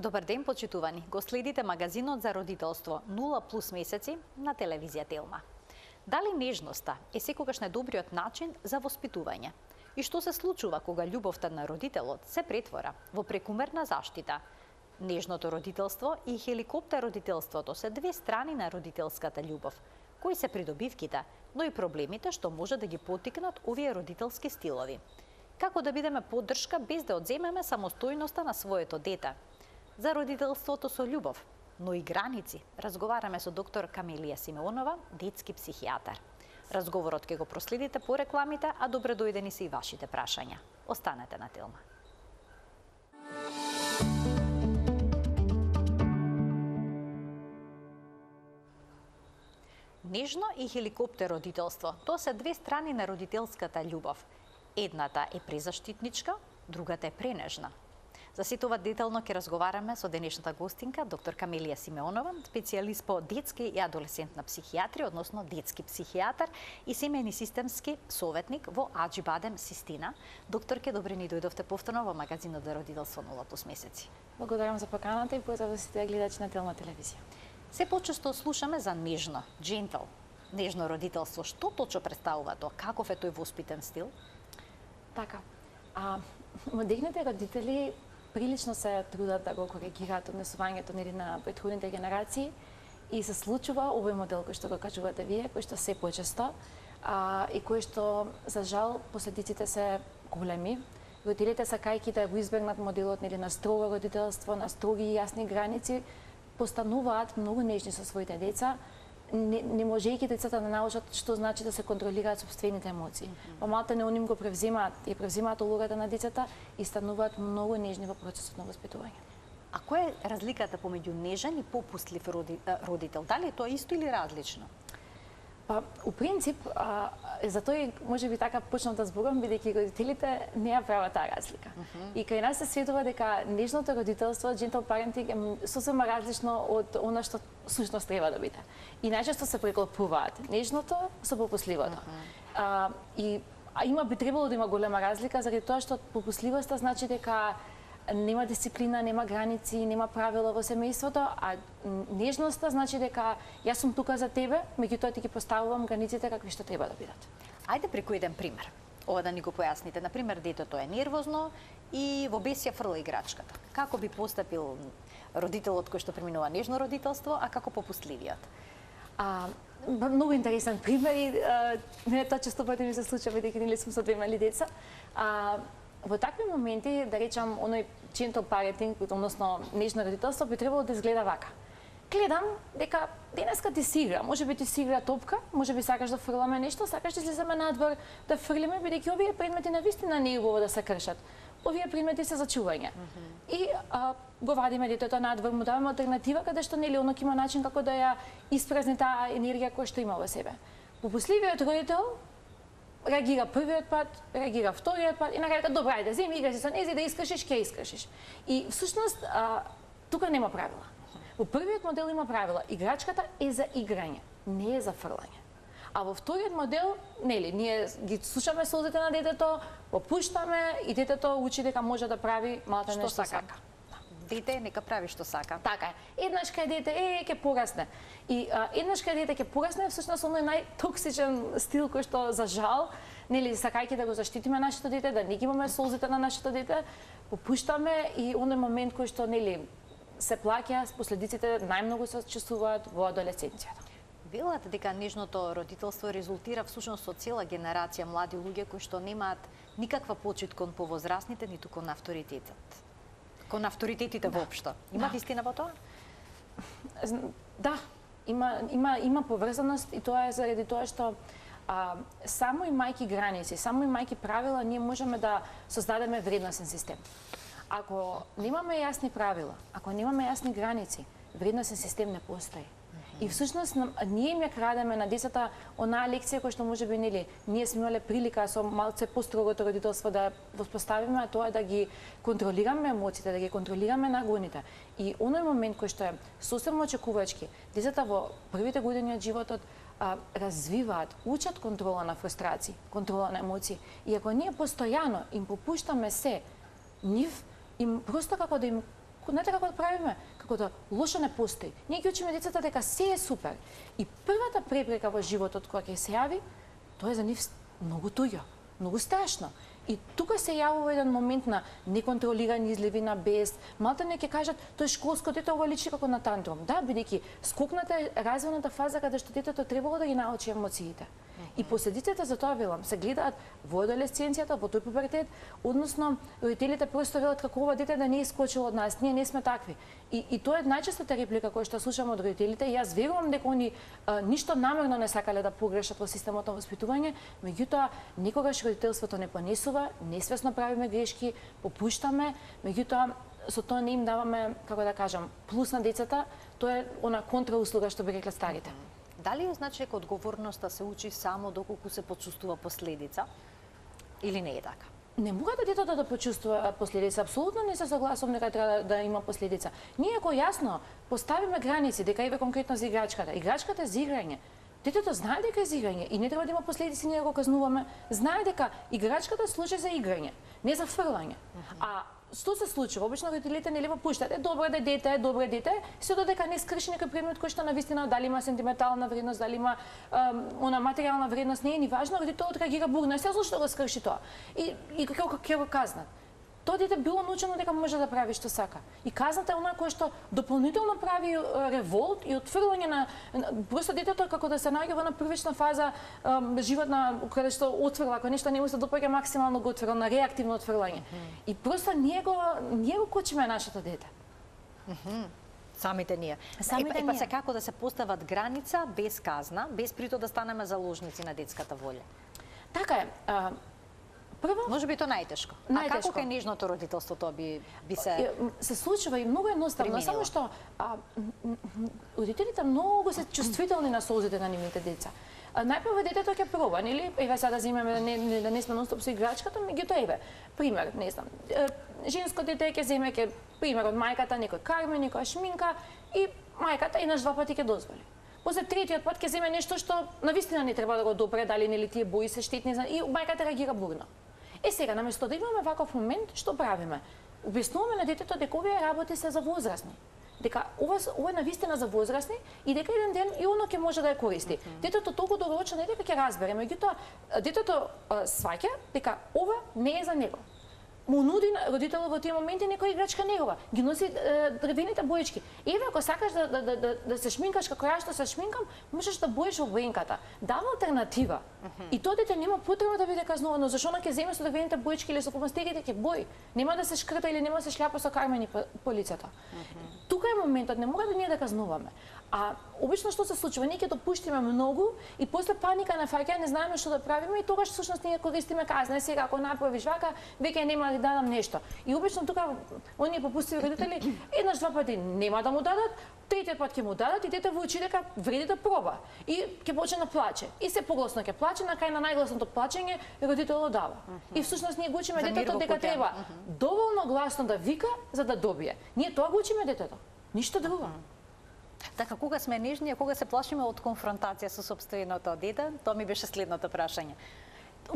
Добар ден, почитувани. Го следите магазинот за родителство 0+ месеци на телевизија Телма. Дали нежноста е секогаш најдобриот начин за воспитување? И што се случува кога љубовта на родителот се претвора во прекумерна заштита? Нежното родителство и хеликоптер родителството се две страни на родителската љубов. Кои се придобивките, но и проблемите што може да ги поттикнат овие родителски стилови? Како да бидеме поддршка без да одземеме самостојноста на своето дете? За родителството со љубов, но и граници, разговараме со доктор Камелија Симеонова, детски психијатар. Разговорот ќе го проследите по рекламите, а добре дојдени се и вашите прашања. Останете на Телма. Нежно и хеликоптер родителство, тоа се две страни на родителската љубов. Едната е презаштитничка, другата е пренежна. За сето ова детално ќе разговараме со денешната гостинка, доктор Камелија Симеонова, специјалист по детска и адолесцентна психијатрија, односно детски психијатар и семејни системски советник во Аџибадем Систина. Докторке, добре ни дојдовте повторно во магазинот за родителство 0+ месеци. Благодарам за поканата и поздрав за сите гледачи на Телма телевизија. Се почесто слушаме за нежно, джентл, нежно родителство. Што точно представува тоа? Каков е тој воспитен стил? Така, модерните родители прилично се трудат да го коригираат однесувањето на претходните генерации и се случува овој модел кој што го кажувате вие, кој што се почесто и кој што за жал последиците се големи. Родителите сакајќи да го избегнат моделот на строго родителство, на строги и јасни граници, постануваат многу нежни со своите деца, не можејќи децата да научат што значи да се контролираат собствените емоции. Помалку они го превземаат улогата на децата и стануваат многу нежни во процесот на воспитување. А која е разликата помеѓу нежен и попустлив родител? Дали е тоа исто или различно? Па, у принцип, за тој можеби така почнав да зборам, бидејќи родителите не ја прават таа разлика. И кај нас се светува дека нежното родителство, gentle parenting, е сосема различно од она што сушност треба да биде. И најчесто се преклопуваат нежното со попусливото. Би требало да има голема разлика, заради тоа што попусливоста значи дека нема дисциплина, нема граници, нема правила во семејството, а нежноста значи дека јас сум тука за тебе, меѓутоа ти ги поставувам границите какви што треба да бидат. Ајде преку еден пример. Ова да ни го појасните. Например, детето е нервозно и во бесија фрла играчката. Како би постапил родителот кој што преминува нежно родителство, а како попустливиот? Многу интересен пример и не тоа често пати ми се случува бидејќи нели сум со две мали деца. Во такви моменти, да речам, оној gentle parenting, односно нежно родителство, би требало да изгледа вака. Гледам дека денеска ти си игра, можеби ти си игра топка, можеби сакаш да фрламе нешто, сакаш да излеземе надвор да фрлиме, бидејќи овие предмети навистина не е убаво да се кршат. Овие предмети се за чување. И го вадиме детето надвор, му даваме алтернатива каде што нели оно има начин како да ја испразни таа енергија која што има во себе. Попусливиот родител реагира првиот пат, реагира вториот пат и на крајот добра ајде, земи играј се со нејзи да искршиш, ќе искршиш. И всушност тука нема правила. Во првиот модел има правила. Играчката е за играње, не е за фрлање. А во вториот модел, нели, ние ги слушаме солзите на детето, го пуштаме и детето учи дека може да прави малку што сака. Дете нека прави што сака. Така е. Еднаш кај дете ќе порасне. И еднаш кај дете ќе порасне, всушност оној најтоксичен стил кој што за жал, нели сакајќи да го заштитиме нашето дете, да не ги имаме солзите на нашето дете, попуштаме и оној момент кој што нели се плаќа, последиците најмногу се чувствуваат во адолесценцијата. Велат дека нежното родителство резултира всушност од цела генерација млади луѓе кои што немаат никаква почит кон повозрасните ниту кон авторитетот. Кон авторитетите воопшто. Има вистина во тоа? Да, има поврзаност и тоа е заради тоа што само имајќи граници, само имајќи правила, ние можеме да создадеме вредносен систем. Ако немаме јасни правила, ако немаме јасни граници, вредносен систем не постои. И всушност ние им ја крадеме на децата онаа лекција која што можеби нели ние сме имале прилика со малце построгото родителство да воспоставиме, тоа е да ги контролираме емоциите, да ги контролираме нагоните. И оној момент кој што е сосема очекувачки, децата во првите години од животот развиваат, учат контрола на фрустрации, контрола на емоции. И ако ние постојано им попуштаме се, нив им просто како да им знаете како да правиме? Како да лошо не постои. Ние ги учиме децата дека се е супер. И првата препрека во животот која ќе се јави, тоа е за нив многу туѓо, многу страшно. И тука се јавува еден момент на неконтролирани изливи на бес. Малтане ќе кажат, тој школско дете ова личи како на тантрум. Да, бидејќи скокната е развојната фаза каде што детето требало да ги научи емоциите. И последиците за тоа велам се гледаат во адолесценцијата, во тој пубертет, односно родителите просто велат како ова дете да не е скочило од нас, ние не сме такви. И тоа е најчестата реплика која што слушам од родителите и јас верувам дека они ништо намерно не сакале да погрешат во системот на воспитување, меѓутоа никогаш родителството не понесува, несвесно правиме грешки, попуштаме, меѓутоа со тоа не им даваме, како да кажам, плюс на децата, тоа е она контрауслуга што би рекле старите. Дали е значи дека одговорноста се учи само доколку се почувствува последица или не е така? Не мора да детето да почувствува последица. Апсолутно не се согласувам дека треба да има последица. Ние ако јасно поставиме граници, дека еве конкретно за играчката. Играчката е за играње. Детето знае дека е за играње и не треба да има последици, ние го казнуваме. Знае дека играчката служи за играње, не за фрлање. А што се случува? Обично родителите нели пуштат, добро дете, се додека не скрши некој предмет кој што навистина дали има сентиментална вредност, дали има она материјална вредност, не е ни важно, родителот реагира бурно, се зошто го скрши тоа. И ќе го казнат. Тоа дете било научено дека може да прави што сака. И казната е она која што дополнително прави револт и отфрлање на просто детето како да се наоѓа во на првична фаза животна каде што отфрла, кога нешто не му се допаѓа максимално го отфрла на реактивно отфрлање. И просто ние го кочиме нашето дете. Самите ние. Па се како да се постават граница без казна, без прито да станеме заложници на детската волја. Така е. Прво, може би тоа најтешко. А како е нежното родителство тоа би се случува и многу едноставно, само што родителите многу се чувствителни на солзите на нивните деца. Најпрво детето ќе проба, нели? Еве сега да земеме да не сме нонстоп со играчката, меѓутоа еве, пример, не знам. Женско дете ќе земе пример од мајката некој карме, некоја шминка и мајката еднаш два пати ќе дозволи. После третиот пат ќе земе нешто што навистина не треба да го допре, дали нели тие бои се штетни и мајката реагира бурно. Сега, наместо да имаме ваков момент, што правиме? Објаснуваме на детето дека овие работи се за возрастни. Дека ова е навистина за возрастни и дека еден ден и оно ќе може да ја користи. Детето толку долгорочно не дека ќе разбере, меѓутоа детето сваќа дека ова не е за него. Му нуди родителот во тие моменти некоја играчка негова, ги носи дрвените боички. Еве ако сакаш да се шминкаш како јас што се шминкам, можеш да боиш во боенката. Дава алтернатива. И тоа дете нема потреба да биде казнувано, зашто она ќе земе со дрвените боички или со фломастерите ќе бои. Нема да се шкрта или нема да се шљапа со кармени по лицето. Тука е моментот, не мора да ние да казнуваме. А обично што се случува, ние ќе допуштиме многу и после паника на фаќа не знаеме што да правиме и тогаш всушност ние користиме казна. Сега ако направиш вака, веќе нема да дадам нешто. И обично тука оние попустиви родители еднаш два пати нема да му дадат, третиот пат ќе му дадат и дете во очи дека вреди да проба. И ќе почне да плаче. И се погласно ќе плаче, на крај на најгласното плачење родителот дава. И всушност ние го учиме детето дека треба доволно гласно да вика за да добие. Ние тоа го учиме детето. Ништо друго. Така, кога сме нежни, а кога се плашиме од конфронтација со сопственото дете, тоа ми беше следното прашање.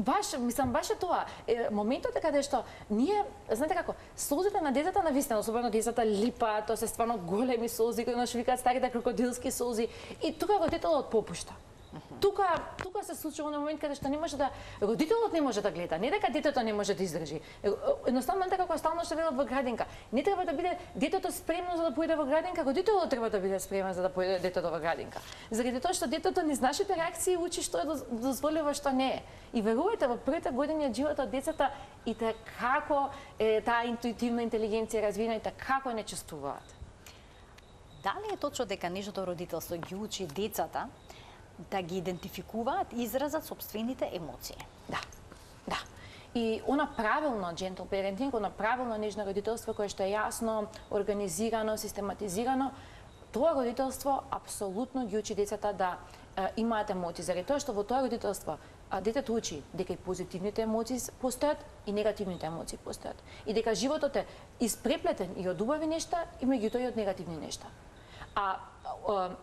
Баш е тоа. Моментот е каде што ние, знаете како, солзите на децата навистина, особено децата липаат, тоа се стварно големи солзи, кои наш викаат старите крокодилски солзи, и тука родителот попушта. Тука се случува на момент каде што не може да родителот не може да гледа, не дека детето не може да издржи. Едноставно така како стално што велат во градинка, не треба да биде детето спремно за да појде во градинка, родителот треба да биде спремен за да појде детето во градинка. Заради тоа што детето низ нашите реакции учи што е дозволено, што не е. И верувајте, во првите години од животот децата и како е таа интуитивна интелигенција развиена и како не чувствуваат. Дали е точно дека нежното родителство ги учи децата да ги идентификуваат и изразат собствените емоции? Да. И она правилно gentle parenting, она правилно нежно родителство кое што е јасно, организирано, систематизирано, тоа родителство апсолутно ги учи децата да имаат емоции. Заради тоа што во тоа родителство детето учи дека и позитивните емоции постојат и негативните емоции постојат. И дека животот е испреплетен и од убави нешта и меѓутоа и од негативни нешта.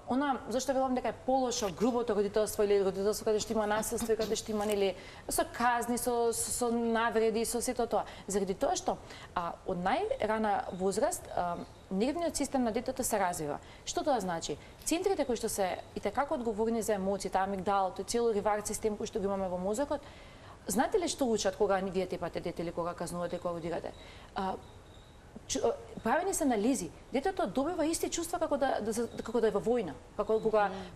Она зашто велам дека е полошо грубото родителство или родителство каде што има насилство, каде што има нели со казни, со навреди, со сето тоа. Заради тоа што од најрана возраст нервниот систем на детето се развива. Што тоа значи? Центрите кои што се и како одговорни за емоциите, амигдалото, цело ревард систем кој што го имаме во мозокот, знаете ли што учат кога вие тепате дете или кога казнувате, кога одирате? Правени се анализи. Детето добива исти чувства како да е во војна, како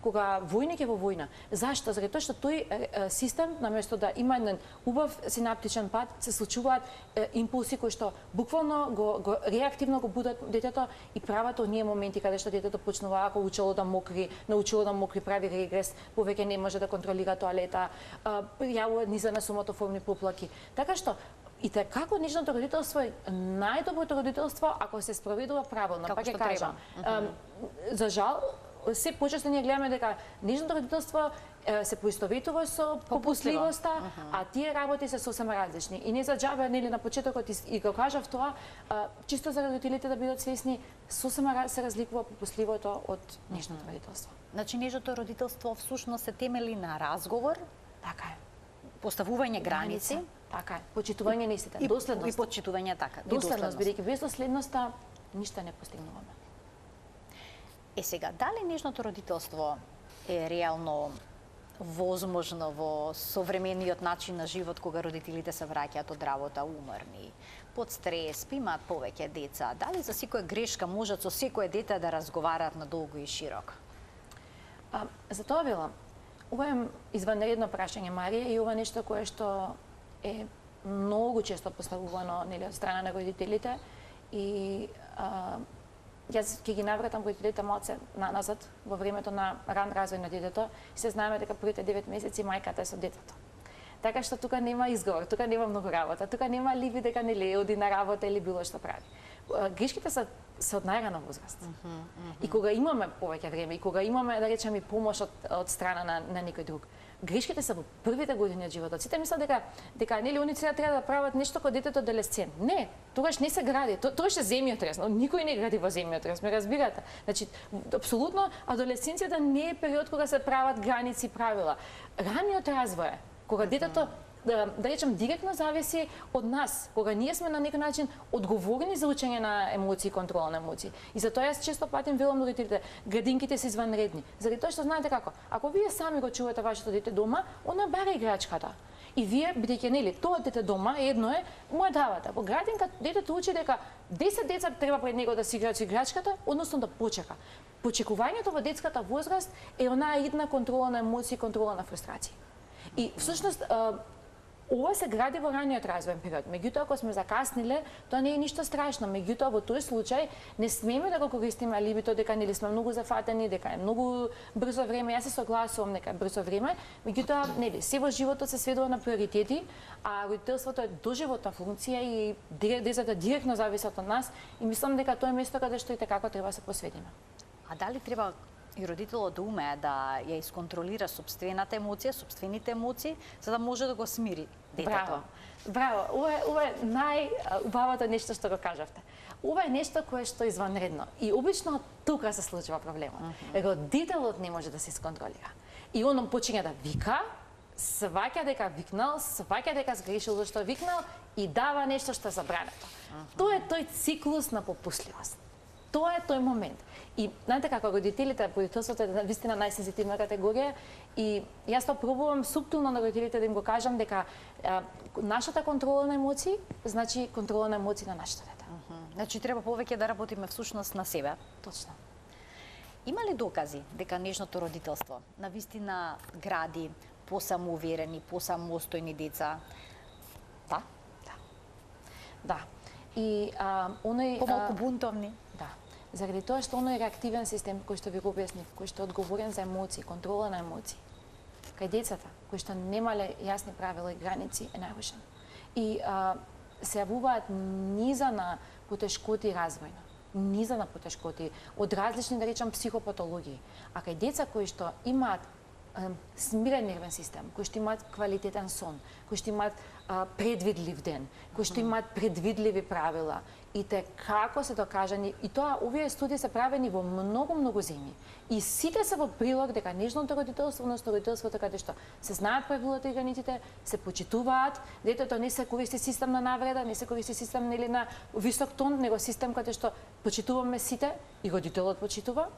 кога војник е во војна. Зашто? Заради тоа што тој систем наместо да има еден убав синаптичен пат, се случуваат импулси кои што буквално го реактивно го будат детето и прават оние моменти каде што детето почнува ако научило да мокри, прави регрес, повеќе не може да контролира тоалета, јавува низа на соматоформни поплаки. Така што и како нежното родителство е најдоброто родителство ако се спроведува правилно. Како што треба. За жал, се почесто ние гледаме дека нежното родителство се поистоветува со попусливоста, а тие работи се сосема различни. И не за џабе, нели на почетокот и го кажав тоа, чисто за родителите да бидат свесни, сосема се разликува попусливото од нежното родителство. Значи нежното родителство всушност се темели на разговор, така е. Поставување граници, така е. Почитување на истите, доследност. И почитување така. Доследност, бидејќи без доследноста ништо не постигнуваме. Сега, дали нежното родителство е реално возможно во современиот начин на живот кога родителите се враќаат од работа уморни, под стрес, имаат повеќе деца? Дали за секоја грешка можат со секое дете да разговараат надолго и широко? За тоа велам, ова е извънредно прашање, Марија, и ова нешто кое што е многу често поставувано нели од страна на родителите и јас ќе ги навратам родителите малце назад во времето на ран развој на детето и се знаеме дека првите 9 месеци мајката е со детето. Така што тука нема изговор, тука нема многу работа, тука нема ливи дека не оди на работа или било што прави. Грешките се од најрана возраст. И кога имаме повеќе време, и кога имаме, да речеме, помош од страна на некој друг, грешките се во првите години од животот. Сите мислат дека нели они сега треба да прават нешто кога детето адолесцент. Не, тогаш не се гради. Тогаш е земјотрес. Никој не гради во земјотрес, ме разбирате. Значи, апсолутно адолесценцијата не е период кога се прават граници и правила. Раниот развој е кога детето да речем директно зависи од нас, кога ние сме на некој начин одговорни за учење на емоции и контрола на емоции. И затоа јас често патим велам на родителите, градинките се извънредни. Заради тоа што знаете како, ако вие сами го чувате вашето дете дома, она бара играчката. И вие, бидејќи нели тоа дете дома, едно е, му ја давате. Во градинка детето учи дека 10 деца треба пред него да си играат со играчката, односно да почека. Почекувањето во детската возраст е онаа една контрола на емоции, контрола на фрустрации. И всушност ова се гради во раниот развоен период. Меѓутоа, ако сме закасниле, тоа не е ништо страшно. Меѓутоа, во тој случај не смееме да го користиме алибито дека нели сме многу зафатени, дека е многу брзо време. Јас се согласувам дека е брзо време. Меѓутоа, нели, се во животот се сведува на приоритети, а родителството е доживотна функција и децата директно зависат од нас и мислам дека тоа е место каде што и како треба да се посветиме. А дали треба и родителот да умее да ја исконтролира собствената емоција, собствените емоции, за да може да го смири детето? Браво. Ова е најубавото нешто што го кажавте. Ова е нешто кое што е извънредно. И обично тука се случува проблемот. Родителот не може да се исконтролира. И он почиња да вика, сваќа дека викнал, сваќа дека сгрешил зашто викнал и дава нешто што е забрането. Тоа е тој циклус на попусливост. Тоа е тој момент. И знаете како родителите, родителството е вистина најсензитивна категорија и јас тоа пробувам суптилно на родителите да им го кажам дека нашата контрола на емоции значи контрола на емоции на нашето дете. Значи треба повеќе да работиме всушност на себе. Точно. Има ли докази дека нежното родителство навистина гради посамоуверени, посамостојни деца? Да? Да. И оној помалку бунтовни? Да. Заради тоа што оној реактивен систем кој што ви го објаснив, кој што е одговорен за емоции, контрола на емоции, кај децата, кои што немале јасни правила и граници, е нарушен. И се јавуваат низа на потешкоти развојно, низа на потешкоти од различни, да речам, психопатологии. А кај деца кои што имаат смирен нервен систем, кои што имаат квалитетен сон, кои што имаат предвидлив ден, кои што имаат предвидливи правила, и те како се докажани, и тоа овие студии се правени во многу земји. И сите се во прилог дека нежното родителство, односно родителството каде што се знаат правилата и границите, се почитуваат, детето не се користи систем на навреда, не се користи систем нели на висок тон, него систем каде што почитуваме сите и родителот почитува.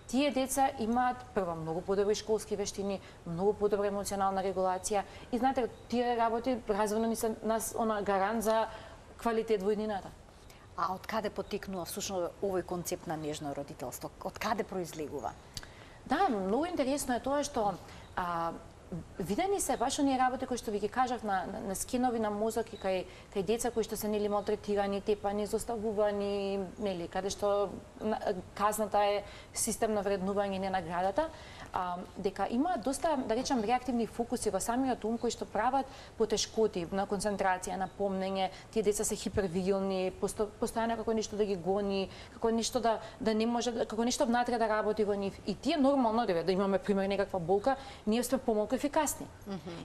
Тие деца имаат прво многу подобри школски вештини, многу подобра емоционална регулација и знаете, тие работи развојно ни се нас гарант за квалитет во иднината. А од каде потекнува всушност овој концепт на нежно родителство? Од каде произлегува? Да, многу интересно е тоа што видени се баш оние работи кои што ви ги кажав на скенови на мозок и кај деца кои што се нели малтретирани, тепани, зоставувани, нели каде што казната е систем на вреднување, не наградата, дека има доста, да речам, реактивни фокуси во самиот ум кои што прават потешкоти на концентрација, на помнење. Тие деца се хипервигилни, постојано како нешто да ги гони, како нешто да не може, како нешто внатре да работи во нив. И тие нормално да имаме пример некаква болка, ние сме помалку ефикасни.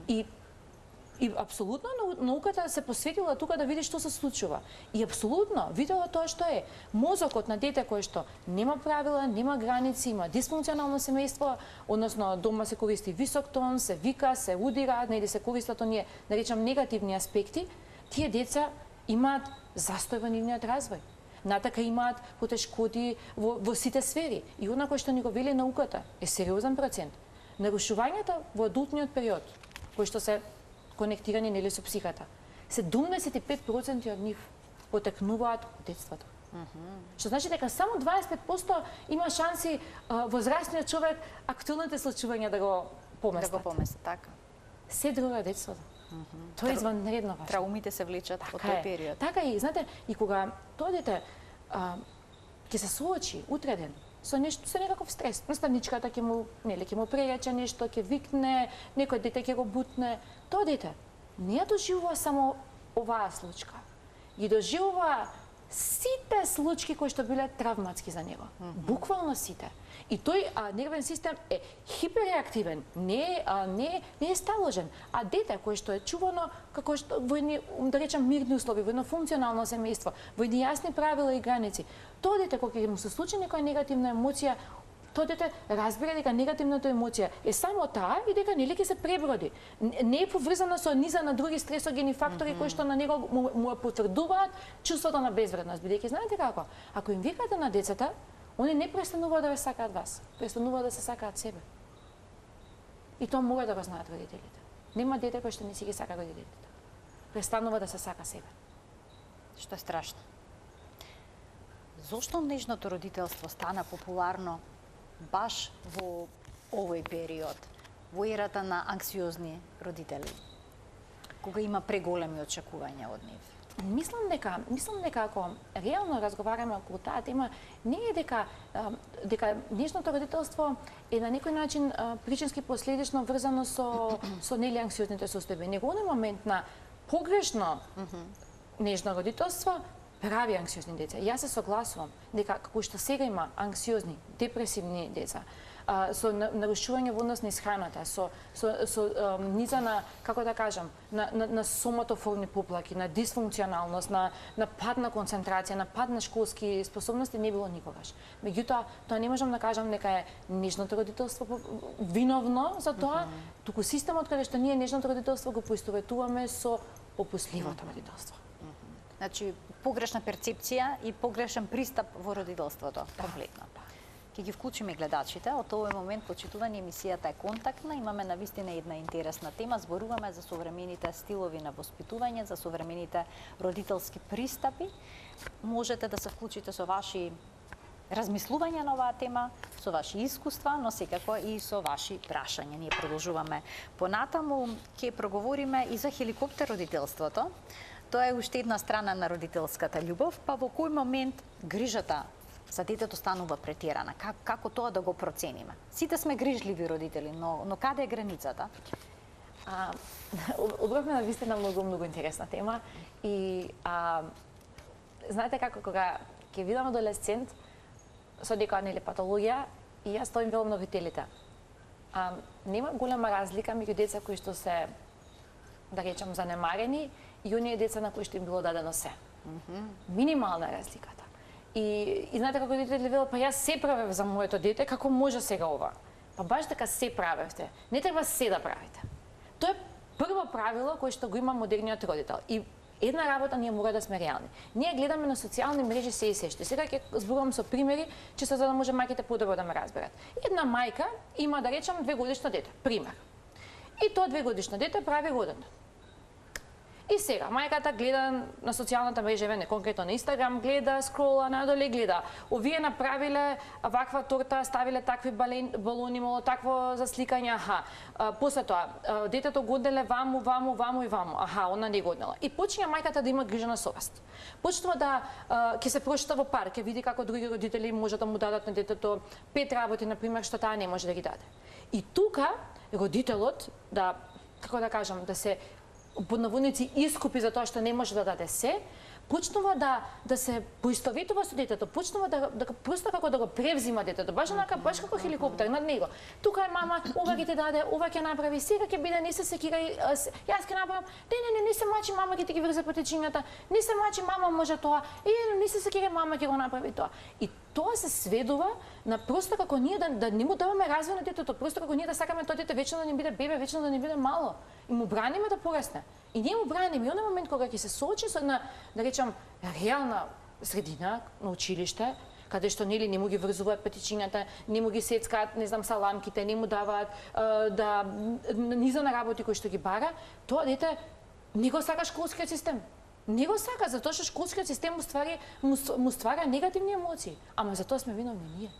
И апсолутно науката се посветила тука да види што се случува. И апсолутно видела тоа што е мозокот на дете кое што нема правила, нема граници, има дисфункционално семејство, односно дома се користи висок тон, се вика, се удира, нели се користат оние, да речам, негативни аспекти, тие деца имаат застој во нивниот развој. Натака имаат потешкоти во сите сфери. И она кој што ни го вели науката е сериозен процент. Нарушувањата во адултниот период, кои што се конектирани нели со психата, 75% од нив потекнуваат од детството. Што значи дека само 25% има шанси возрастниот човек актуелните случувања да го поместат. Да го поместат, така. Се друго е детството. Тоа е извънредно важно. Траумите се влечат од тој период. Така и, знаете, и кога тоа дете ќе се соочи утреден со нешто, со некаков стрес. Наставничката ќе му пререче нешто, ќе викне, некој дете ќе го бутне. Тоа дете не ја доживува само оваа случка. Ги доживува сите случки кои што биле травматски за него. Буквално сите. И тој нервен систем е хиперреактивен, не е сталожен. А дете кое што е чувано како што во едни, да речам, мирни услови, во едно функционално семејство, во едни јасни правила и граници, тоа дете кога ќе му се случи некоја негативна емоција, тоа дете разбира дека негативната емоција е само таа и дека нели ќе се преброди. Не е поврзана со низа на други стресогени фактори кои што на него му потврдуваат чувството на безвредност. Бидејќи знаете како? Ако им викате на децата, они не престануваат да ве сакаат вас, престануваат да се сакаат себе. И тоа мора да го знаат родителите. Нема дете кој што не си ги сака родителите. Престанува да се сака себе. Што е страшно. Зошто нежното родителство стана популарно баш во овој период, во ерата на анксиозни родители, кога има преголеми очекувања од нив? Мислам дека ако реално разговараме околу таа тема, не е дека нежното родителство е на некој начин причински последично врзано со нели анксиозните состојби. Него оној момент на погрешно нежно родителство прави анксиозни деца. Јас се согласувам дека како што сега има анксиозни, депресивни деца, со нарушување во однос на исхраната, со низа на, како да кажам, на соматофорни поплаки, на дисфункционалност, на пад на концентрација, на пад на школски способности не било никогаш. Меѓутоа, тоа не можам да кажам дека е нежното родителство виновно за тоа, туку системот каде што ние нежното родителство го поистоветуваме со попусливото родителство. Значи, погрешна перцепција и погрешен пристап во родителството, комплетно. Ќе ги вклучиме гледачите. Од овој момент, почитувани, емисијата е контактна. Имаме навистина една интересна тема. Зборуваме за современите стилови на воспитување, за современите родителски пристапи. Можете да се вклучите со ваши размислувања на оваа тема, со ваши искуства, но секако и со ваши прашања. Ние продолжуваме понатаму. Ќе проговориме и за хеликоптер родителството. Тоа е уште една страна на родителската љубов, па во кој момент грижата за детето станува претерана? Како тоа да го процениме? Сите сме грижливи родители, но каде е границата? Одбравме на вистина многу интересна тема и знаете како кога ќе видам адолесцент со некоја нели патологија и јас стоим велам на родителите. Нема голема разлика меѓу деца кои што се, да речам, занемарени и оние деца на кои што им било дадено се. Минимална е разликата. И знаете како родители велат, па јас се правев за моето дете, како може сега ова? Па баш дека се правевте. Не треба се да правите. Тоа е прво правило кое што го има модерниот родител. И една работа ние мора да сме реални. Ние гледаме на социјални мрежи се и се што. Сега ќе зборувам со примери, чисто за да може мајките подобро да ме разберат. Една мајка има, да речам, 2-годишно дете, пример. И тоа 2-годишно дете прави роденден. И сега, мајката гледа на социјалната мрежа, не конкретно на Инстаграм, гледа, скрола, надоле гледа. Овие направиле ваква торта, ставиле такви балони, имало такво засликање, После тоа, детето го одделе ваму и ваму, она не го однела. И почиња мајката да има грижа на совест. Почнува да ќе се прошета во парк, ќе види како други родители може да му дадат на детето 5 работи, например, што таа не може да ги даде. И тука родителот да, како да кажам, да се под наводници искупи за тоа што не може да даде се, почнува да се поистоветува со детето, почнува да просто како да го превзима детето, баш како хеликоптер над него. Тука е мама, ова ќе ти даде, ова ќе направи, сега ќе биде, не се секирај, јас ќе направам. Не се мачи, мама ќе ти ги врзе потечињата. Не се мачи, мама може тоа. Не се секирај, мама ќе го направи тоа. И тоа се сведува на просто како ние да не му даваме развој на детето, просто како ние да сакаме тоа дете вечно да не биде бебе, вечно да не биде мало. И му браниме да порасне. И ние му браниме и оној момент кога ќе се соочи со една, да речам, реална средина на училиште, каде што нели не му ги врзуваат патичињата, не му ги сецкаат, не знам, саламките, не му даваат низа на работи кои што ги бара, тоа дете не го сака школскиот систем. Не го сака, затоа што школскиот систем му ствара негативни емоции. Ама за тоа сме виновни ние.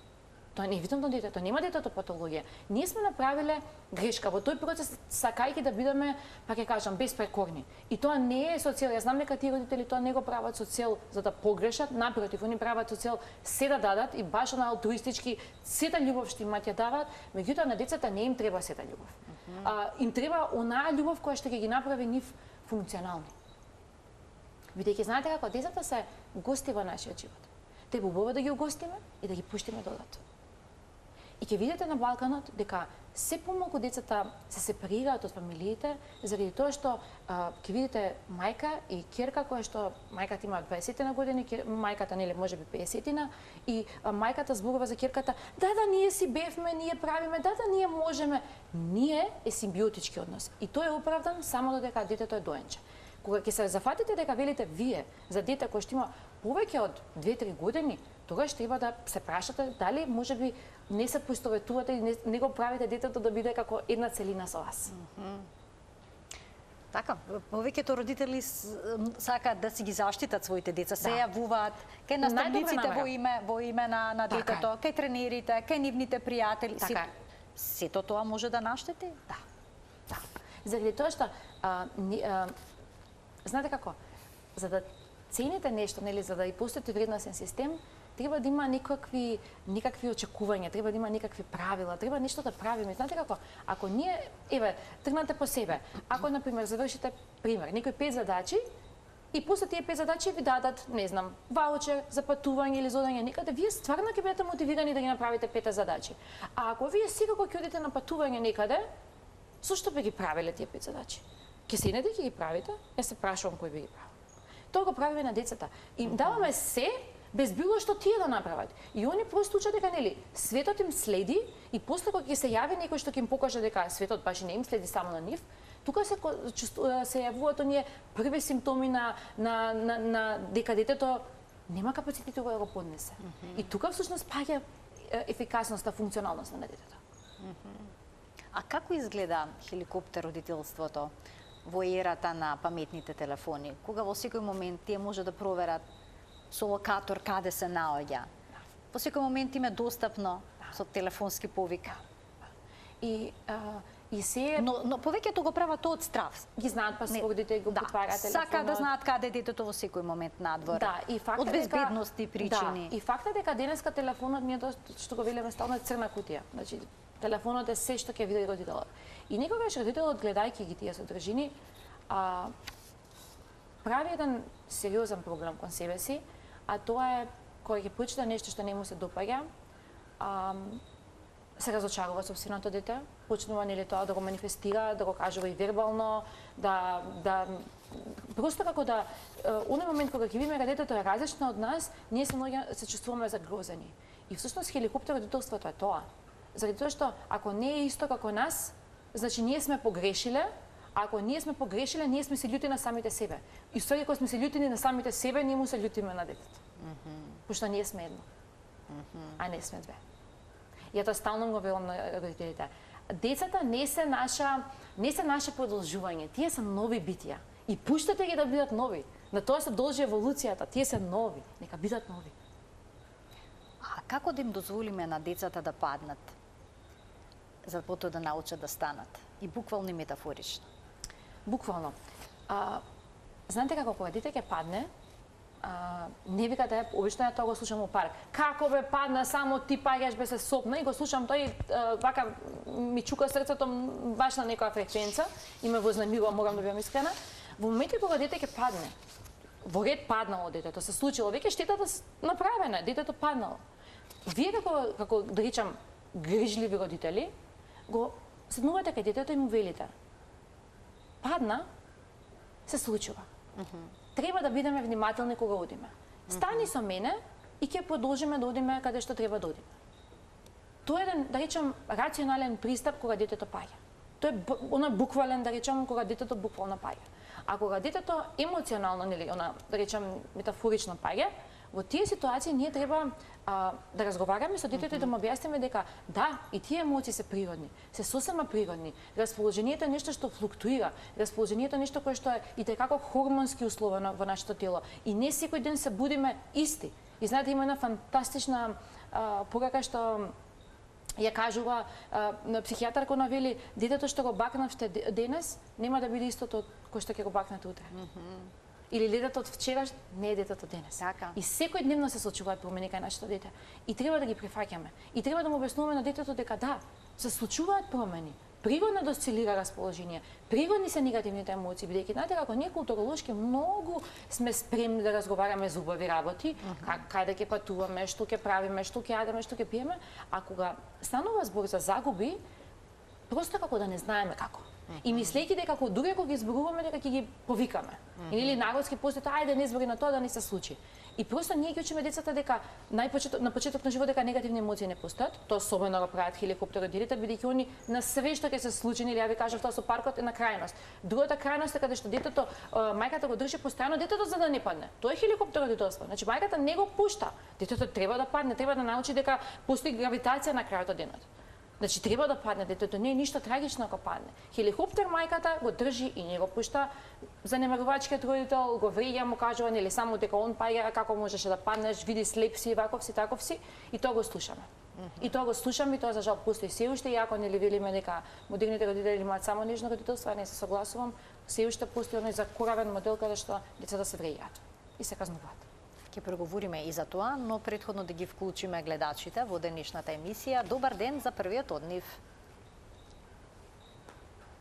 Тоа не е видно на детето, нема детето патологија. Ние сме направиле грешка во тој процес, сакајќи да бидеме, па ќе кажам, безпрекорни. И тоа не е со цел, јас знам дека тие родители тоа не го прават со цел за да погрешат, напротив, они прават со цел се да дадат и баш на алтруистички сета љубов што имаат ја даваат, меѓутоа на децата не им треба сета љубов. Им треба онаа љубов која што ќе ги направи нив функционални. Бидејќи знаете како децата се гости во нашиот живот. Треба убаво да ги угостиме и да ги пуштиме додатно. И ќе видите на Балканот дека се помалку децата се сепарираат од фамилиите заради тоа што ќе видите мајка и ќерка која што мајката има 20 години, мајката нели можеби 50 и мајката зборува за ќерката, да ние си бевме, ние правиме, да ние можеме. Ние е симбиотички однос и тој е оправдан само додека детето е доенче. Кога ќе се зафатите дека велите вие за дете кој што има повеќе од 2-3 години, тогаш треба да се прашате дали можеби не се поистоветувате и не го правите детето да биде како една целина со вас. Така, повеќето родители сакаат да си ги заштитат своите деца, се јавуваат кај наставниците во име на детето, кај тренерите, кај нивните пријатели. Сето тоа може да наштети? Да. Заради тоа што знаете како, за да цените нешто, нели, за да и постои вредносен систем, треба да има некакви очекувања, треба да има некакви правила, треба нешто да правиме. Знаете како, ако ние, тргнате по себе, ако, например, завршите, пример, некои 5 задачи, и после тие 5 задачи ви дадат, не знам, ваучер за патување или за одење некаде, вие стварно ќе бидете мотивирани да ги направите 5 задачи. А ако вие секако ќе одите на патување некаде, зошто би ги правиле тие 5 задачи? Ќе седнете и ќе ги правите? Јас се прашувам кој би ги правил. Тоа го правиме на децата. Им даваме се без било што тие да направат. И они просто учат дека нели светот им следи и после кога ќе се јави некој што ќе им покаже дека светот баш не им следи само на нив, тука се јавуваат оние први симптоми на дека детето нема капацитет да го поднесе. И тука всушност паѓа ефикасноста, функционалноста на детето. А како изгледа хеликоптер родителството во ерата на паметните телефони, кога во секој момент тие може да проверат со локатор каде се наоѓа? Во секој момент им е достапно со телефонски повик. И се но повеќето го прават од страв. Ги знаат пасвордите, го потвараат телефонот. Сака да знаат каде детето во секој момент надвор. И фактот од безбедности причини. И фактот дека денеска телефонот ние што го велиме стално е црна кутија. Значи телефонот е се што ќе види родителот. И некогаш родителот гледајќи ги тие содржини, прави еден сериозен проблем кон себе си, а тоа е кога ќе прочита нешто што не му се допаѓа, се разочарува сопственото дете, почнува нели тоа да го манифестира, да го кажува и вербално, да просто како да оној момент кога ќе видиме дека детето е различно од нас, ние се чувствуваме загрозени. И всушност хеликоптеродителството е тоа. Заради тоа што ако не е исто како нас, значи ние сме погрешиле, а ако ние сме погрешиле, ние сме се љути на самите себе. И ствари кога сме се љутини на самите себе, ние му се љутиме на детето. Пошто ние сме едно, а не сме две. Ја тоа стално го велам на родителите. Децата не се наше продолжување, тие се нови битија. И пуштате ги да бидат нови. На тоа се должи еволуцијата, тие се нови, нека бидат нови. А како да им дозволиме на децата да паднат, за потоа да научат да станат? И буквално и метафорично. Буквално. Знаете како кога дете ќе падне, не викате, обично ја тоа го слушам у парк. Како бе падна, само ти паѓаш бе се сопна и го слушам тој вака ми чука срцето баш на некоја фреквенца и ме вознемирува, морам да бидам искрена. Во моментот кога дете ќе падне, во ред паднало детето, се случило, веќе штетата направена, детето паднало. Вие како да речам грижливи родители, го седнувате кај детето и му велите: падна, се случува. Треба да бидеме внимателни кога одиме. Стани со мене и ќе продолжиме да одиме каде што треба да одиме. Тоа е еден, да речем, рационален пристап кога детето паѓа. Тоа е буквален, да речем, кога детето буквално паѓа. А кога детето емоционално, нели, да речем, метафорично паѓа, во тие ситуации ние треба да разговараме со детето и да му објасниме дека да, и тие емоции се природни, се сосема природни. Расположението е нешто што флуктуира, расположението е нешто кое што е и текако хормонски условено во нашето тело. И не секој ден се будиме исти. И знаете, има една фантастична порака што ја кажува на психијатар кој навели: детето што го бакнавте денес нема да биде истото кој што ќе го бакнете утре. Или детето од вчера не е детето денес. Така. И секој дневно се случуваат промени кај нашето дете. И треба да ги прифаќаме. И треба да му објаснуваме на детето дека да, се случуваат промени. Природно да осцилира расположение. Природни се негативните емоции, бидејќи знаете како ние културолошки многу сме спремни да разговараме за убави работи, каде ќе патуваме, што ќе правиме, што ќе јадеме, што ќе пиеме, а кога станува збор за загуби, просто како да не знаеме како. И мислејќи дека дури ако ги зборуваме дека ќе ги повикаме. Или народски постои, ајде не збори на тоа да не се случи. И просто ние ги учиме децата дека на почеток на живот дека негативни емоции не постојат. Тоа особено го прават хеликоптеродителите, бидејќи они на све што ќе се случи, или ја ви кажав тоа со паркот е на крајност. Другата крајност е каде што детето, мајката го држи постојано детето за да не падне. Тоа е хеликоптеродителство. Значи мајката не го пушта. Детето треба да падне, треба да научи дека постои гравитација на крајот од денот. Значи треба да падне детето, не е ништо трагично ако падне. Хеликоптер мајката го држи и не го пушта. Занемарувачкиот родител го вреѓа, му кажува нели само дека он паѓа, како можеше да паднеш, види слеп си, ваков си, таков си, и тоа го слушаме. И тоа го слушаме, и тоа за жал постои се уште, иако нели велиме дека модерните родители имаат само нежно родителство, не се согласувам, се уште постои оној закоравен модел каде што децата се вреѓаат и се казнуваат. Ќе преговориме и за тоа, но претходно да ги вклучиме гледачите во денешната емисија. Добар ден за првиот од нив.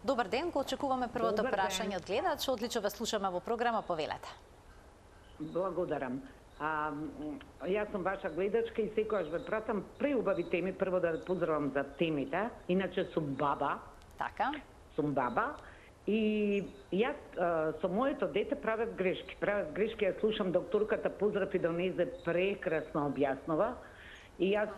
Добар ден, го очекуваме првото прашање од гледач. Одлично ве слушаме во програма, повелете. Благодарам. Јас сум ваша гледачка и секогаш ве пратам преубави теми. Прво да поздравам за темите. Иначе сум баба. Така. Сум баба. И јас со моето дете правев грешки. Ја слушам докторката, поздрав и Донезе, прекрасно објаснува. И јас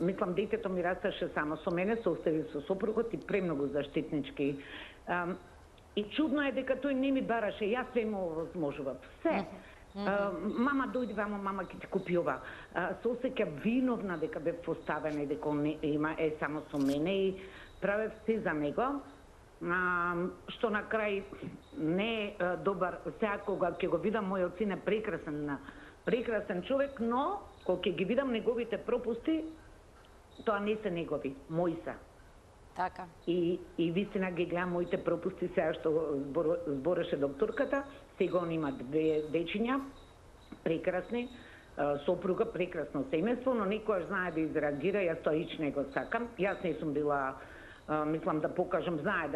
мислам, детето ми расташе само со мене, се остави со сопругот и премногу заштитнички. И чудно е дека тој не ми бараше, јас се му возможував. Се. Мама дојди вамо, мама ќе ти купи ова. Се осеќа виновна дека бев поставена и дека он има само со мене и правев се за него, што на крај не е добар. Сега кога ќе го видам мојот син е прекрасен човек, но кога ќе ги видам неговите пропусти, тоа не се негови, мои се. Така. И вистина ги гледам моите пропусти, сега што збореше докторката, сега он има две дечиња, прекрасни, сопруга, прекрасно семејство, но некојаш знае да изреагира, јас тоа ич не го сакам. Јас не сум била, мислам да покажам, знае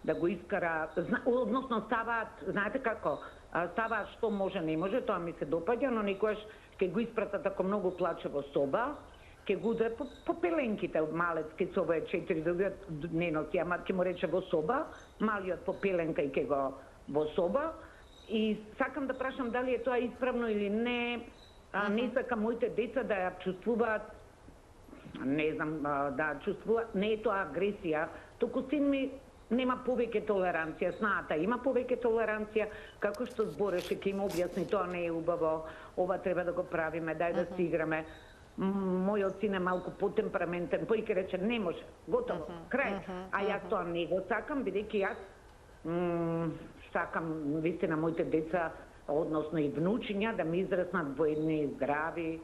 да го искара, односно ставаат, знаете како, ставаат што може, не може, тоа ми се допаѓа, но некојаш ќе го испратат ако многу плаче во соба, ке го удрат по пеленките, малец ке со овие 4 другиот не носи, ама ќе му рече во соба, малиот по пеленка и ке го во соба. И сакам да прашам дали е тоа исправно или не. Не сакам моите деца да ја чувствуваат, не знам, да чувствуваат, не е тоа агресија, туку син ми нема повеќе толеранција, знаата, има повеќе толеранција, како што збореше, ќе им објасни, тоа не е убаво, ова треба да го правиме, дај да си играме. Мојот син е малку потемпераментен, тој ќе рече, не може, готово, крај. А јас тоа не го сакам, бидејќи јас сакам, вистина, моите деца, односно и внучиња, да ми израснат во едни здрави,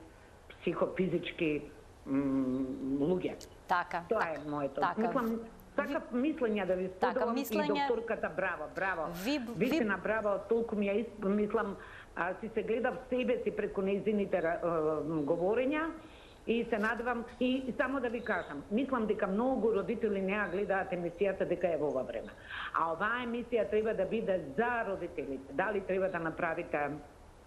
психофизички луѓе. Така. Тоа е моето. Мислам, такав мислење да ви споделам и докторката, браво. Вистина, браво, толку ми ја мислам, си се гледав себе си преку нејзините говорења и се надевам, и само да ви кажам, мислам дека многу родители не ја гледаат емисијата дека е во ова време. А оваа емисија треба да биде за родителите. Дали треба да направите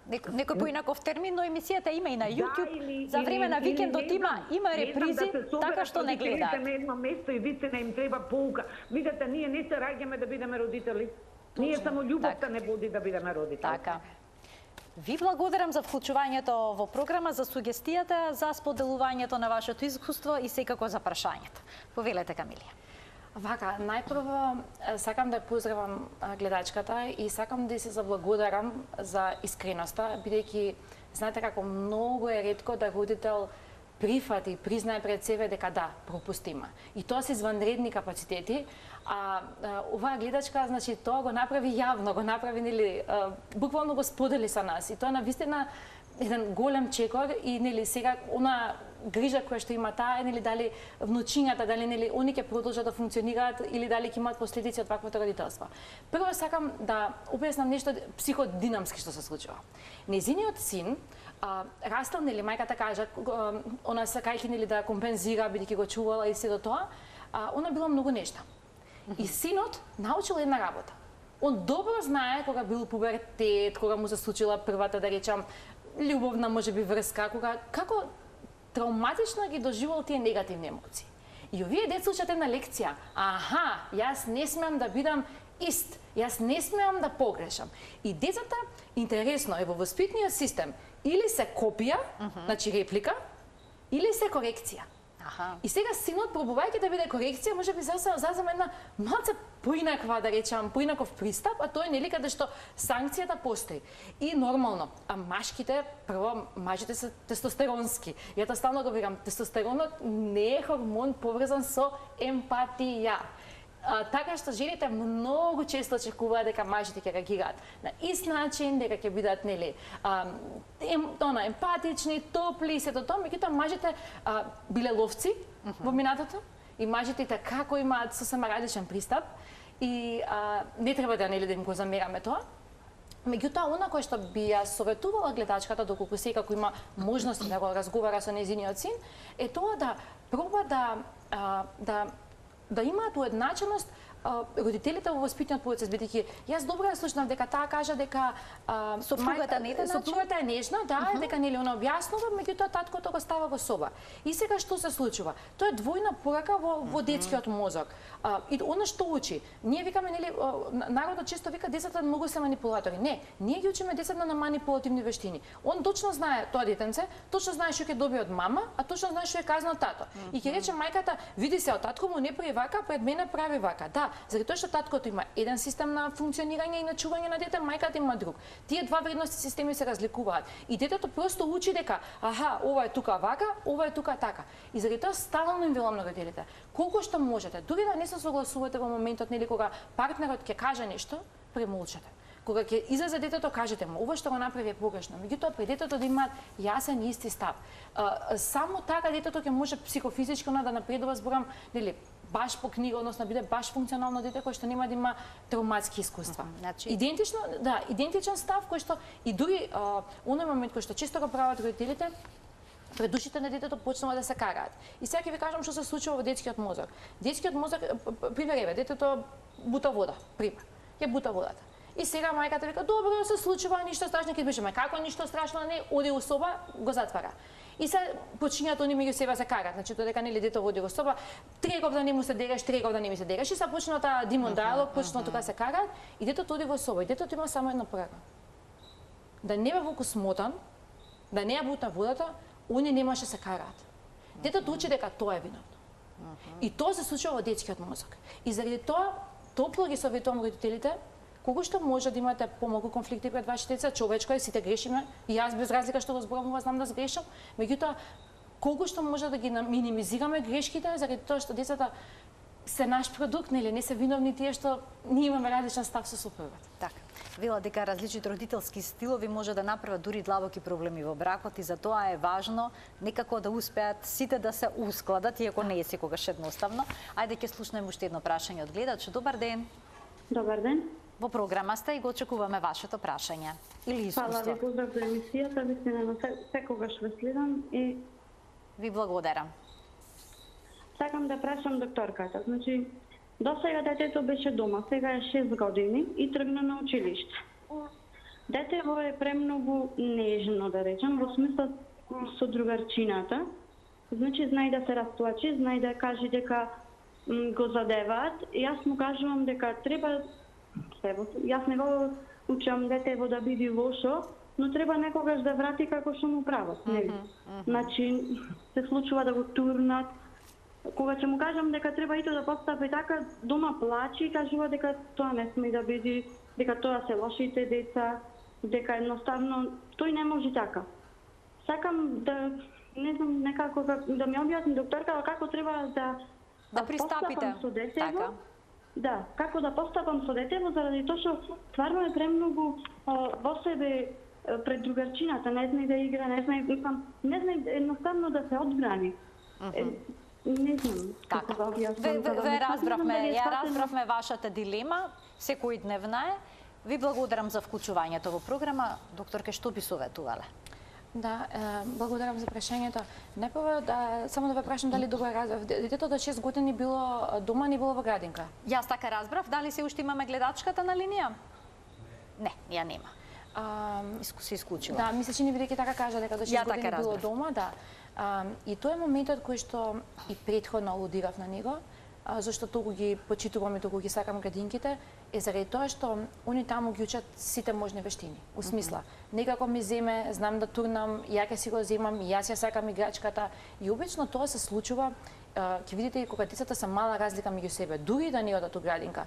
некој поинаков термин, но емисијата има и на YouTube. За време на викендот има репризи, така што не гледаат. На едно место и вистина им треба поука. Видете, ние не се раѓаме да бидеме родители. Ние само љубовта не води да бидеме родители. Така. Ви благодарам за вклучувањето во програма, за сугестијата, за споделувањето на вашето искуство и секако за прашањето. Повелете, Камилија. Вака, најпрво сакам да поздравам гледачката и сакам да се заблагодарам за искреноста, бидејќи знаете како многу е ретко да родител прифати, признае пред себе дека да, пропустима. И тоа се изванредни капацитети, а оваа гледачка, значи, тоа го направи јавно, го направи, нели, буквално го сподели со нас. И тоа навистина еден голем чекор и, нели, сега она грижа која што има таа, нели, дали внучињата, дали, нели, они ќе продолжат да функционираат или дали ќе имаат последици од ваквото родителство. Прво сакам да објаснам нешто психодинамски што се случува. Нејзиниот син растал, нели, мајката кажа, она сакајќи, нели, да компензира, бидејќи го чувала и се до тоа, она била многу нешта. И синот научил една работа. Он добро знае кога бил пубертет, кога му се случила првата, да речам, љубовна можеби врска, како травматично ги доживал тие негативни емоции. И овие деца учат една лекција. Аха, јас не смеам да бидам ист, јас не смеам да погрешам. И децата, интересно е, во воспитниот систем, или се копија, значи реплика, или се корекција. И сега синот, пробувајќи да биде корекција, може би зазема една малце поинаква, да речам, поинаков пристап, а тоа е, нели, каде што санкцијата постои. И нормално, а машките, прво, мажите се тестостеронски. Ја тоа стално го викам, тестостеронот не е хормон поврзан со емпатија. Така што жените многу често очекуваат дека мажите ќе реагираат на ист начин, дека ќе бидат, нели, емпатични, топли и сето тоа, меѓутоа мажите биле ловци во минатото и мажите како имаат сосема различен пристап и не треба да, нели, да им го замераме тоа. Меѓутоа, она кој што би ја советувала гледачката, доколку секако има можност да го разговара со нејзиниот син, е тоа да проба да имаат уедначеност родителите во воспитниот процес, бидејќи јас добро ја слушнав дека таа кажа дека сопругата е нежна, да, дека, нели, она објаснува, меѓутоа таткото го става во соба. И сега што се случува? Тоа е двојна порака во детскиот мозок. И она што учи? Ние викаме, нели, народот често вика децата многу се манипулатори. Не, ние ги учиме децата на манипулативни вештини. Он точно знае, тоа детенце, точно знае што ќе добие од мама, а точно знае што е казна од тато. И ќе рече мајката, види се, од татко му не прави вака, пред мене прави вака. Да, заради тоа што таткото има еден систем на функционирање и на чување на дете, мајката има друг. Тие два вредности системи се разликуваат. И детето просто учи дека, аха, ова е тука вака, ова е тука така. И заради тоа стално им велам на родителите, колку што можете, дури да не се согласувате во моментот, нели, кога партнерот ќе каже нешто, премолчете. Кога ќе излезе детето, кажете му, ова што го направи е погрешно. Меѓутоа, пред детето да имаат јасен и исти став. Само така детето ќе може психофизички да напредува, зборам, нели, баш по книга, односно биде баш функционално дете кој што нема да има травматски искуства. Значи идентично, да, идентичен став кој што и дури оној момент кој што често го прават родителите, пред душите на детето почнува да се караат. И сега ќе ви кажам што се случува во детскиот мозок. Детскиот мозок, пример еве, детето бута вода, пример. Ја бута водата. И сега мајката вика, добро се случува, ништо страшно, ќе беше, како ништо страшно, не, оди у соба, го затвара. и се почињаат они меѓу себе се карат, значи додека нели дето води во соба, трегов да не му се дереш, трегов да не ми се дереш, и се почна таа димон диалог, почна тука се карат, и детето оди во соба, и детето има само една порака. Да не бе волку смотан, да не ја бутна водата, они немаше се караат. Детето учи дека тоа е виновно. И тоа се случува во детскиот мозок. И заради тоа, топло ги советувам родителите, колку што може да имате помалку конфликти пред вашите деца, човечко е, сите грешиме, и јас без разлика што го зборувам, знам да сгрешам, меѓутоа, колку што може да ги минимизираме грешките, заради тоа што децата се наш продукт, нели, не се виновни тие што ние имаме различен став со сопругот. Така. Вела дека различни родителски стилови може да направат дури длабоки проблеми во бракот и затоа е важно некако да успеат сите да се ускладат, иако не е секогаш едноставно. Ајде ќе слушнеме уште едно прашање од гледач. Добар ден. Добар ден. Во програма сте и го очекуваме вашето прашање или искуство. Фала ви, поздрав за емисијата, вистина секогаш ве следам и Ви благодарам. сакам да прашам докторката. Значи, до сега детето беше дома, сега е 6 години и тргна на училиште. Детево е премногу нежно, да речем, во смисла со другарчината. Значи, знај да се расплаче, знај да каже дека го задеваат. И јас му кажувам дека треба, јас не го учам детево да биде лошо, но треба некогаш да врати како што му прават. Значи, се случува да го турнат. Кога ќе му кажам дека треба ито да постапи така, дома плачи и кажува дека тоа не сме да биде, дека тоа се лошите деца, дека едноставно тој не може така. Сакам да, не знам, некако да ми објасни докторка како треба да пристапите со детево. така. Да, како да постапам со детево, заради тоа што стварно е премногу во себе пред другарчината, не знае да игра, не знае едноставно да се одбрани. Не знам. Така. Ве разбравме, ја разбравме вашата дилема, секојдневна е. Ви благодарам за вклучувањето во програма. Докторке, што би советувале? Да, благодарам за прашањето. Најпрво само да ве прашам дали добро разбрав. Детето до 6 години било дома, не било во градинка. Јас така разбрав. Дали се уште имаме гледачката на линија? Не, ја нема. Се исклучила. Да, мисля, че не бидејќи така кажа дека до 6 години било дома, да. И тоа е моментот кој што и претходно алудирав на него, зашто толку ги почитувам и толку ги сакам градинките, е заради тоа што они таму ги учат сите можни вештини. У смисла, некако ми земе, знам да турнам, ја ќе си го земам, јас ја сакам играчката, и обично тоа се случува. Ќе видите и кога децата се мала разлика меѓу себе, дури да не одат у градинка.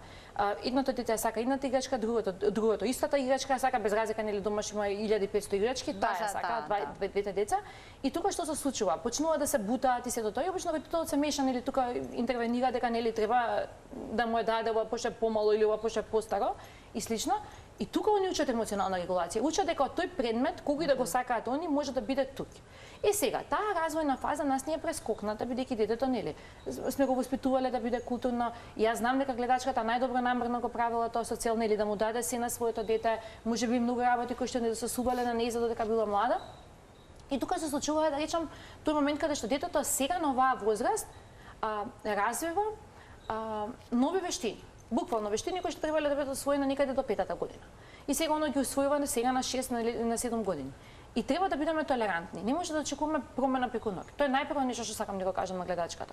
Едното дете сака едната играчка, другото истата играчка сака, без разлика, нели дома има 1500 играчки, таа ја сака, двете деца. И тука што се случува? Почнува да се бутаат и сето тоа, и обично родителот се меша, нели тука интервенира дека нели треба да му е даде ова пошто помало или ова пошто постаро и слично. И тука они учат емоционална регулација. Учат дека тој предмет, кога и да го сакаат они, може да биде тук. И сега, таа развојна фаза нас не е прескокната, бидејќи детето, нели, сме го воспитувале да биде културно. И јас знам дека гледачката најдобро намерно го правила тоа со цел, нели, да му даде се на своето дете, можеби многу работи кои што не се субале на нејза додека била млада. И тука се случува, да речам, тој момент каде што детето сега на оваа возраст развива нови вештини. Буквално вештини кои што требале да бидат освоени некаде до 5-та година. И сега оно ги усвојува сега на 6 на 7 години. И треба да бидеме толерантни. Не може да очекуваме промена преку ноќ. Тоа е најпрво нешто што сакам да го кажам на гледачката.